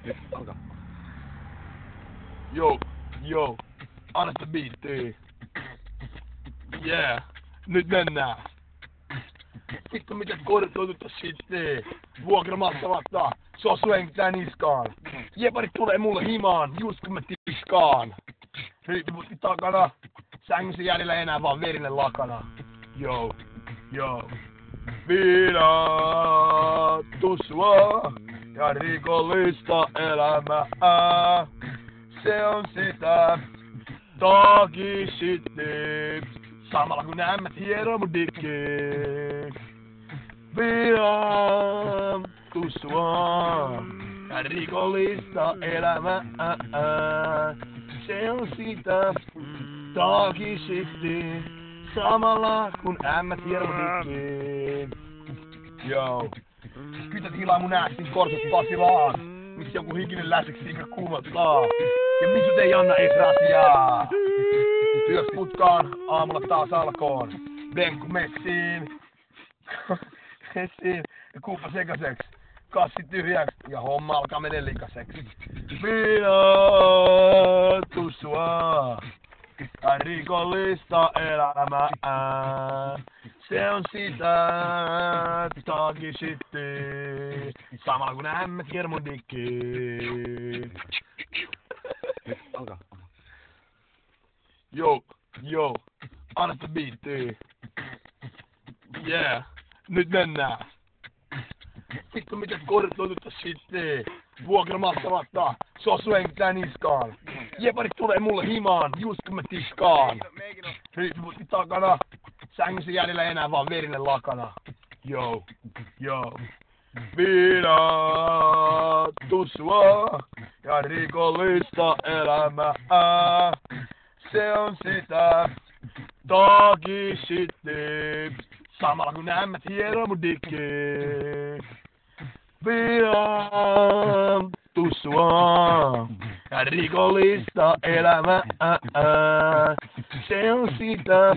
Nyt alkaa. Joo, anna sitä biittiä. Yeah, nyt mennään. Vittu miten kortoitutta shittiä. Vuokra maksamatta, se on suengitään niskaan. Jeparit tulee mulle himaan, just kun mä tiskaan. Riippuvutti takana, sängyssä jäljellä enää vaan verinen lakana. Joo. Pidättu sua ja rikollista elämää. Se on sitä doggy-shitti, samalla kun ämmät hieroo mun dikkiks. Pidättu sua ja rikollista elämää. Se on sitä doggy-shitti, samalla kun ämmät hieroo mun dikkiks. Joo. Kytät hilaa mun ääksin korsut Pasilaan, missä joku hikinen läseksi eikä kuumottaa. Ja missä ei anna ees rasiaa. Työks putkaan, aamulla taas alkoon. Benkku messiin. Ja kuuppa sekaseks. Kassi tyhjäks ja homma alkaa menee likaseks. Pidättu sua ja rikollista elämää. Se on sitä doggy-shitti, samalla kun ämmät hieroo dikkiin. Nyt alkaa. Joo, anna sitä biittiä. Yeah, nyt mennään. Vittu miten kortoitutta shittiä. Vuokra maksamatta, se on suengitään niskaan. Jeparit tulee mulle himaan, just kun mä tiskaan. Riippuvutti takana, sängyssä jäljellä enää vaan verinen lakana. Joo. Pidättu sua ja rikollista elämää. Se on sitä doggy-shitti, samalla kun ämmät hieroo mun dikkiks. Pidättu sua ja rikollista elämää. Se on sitä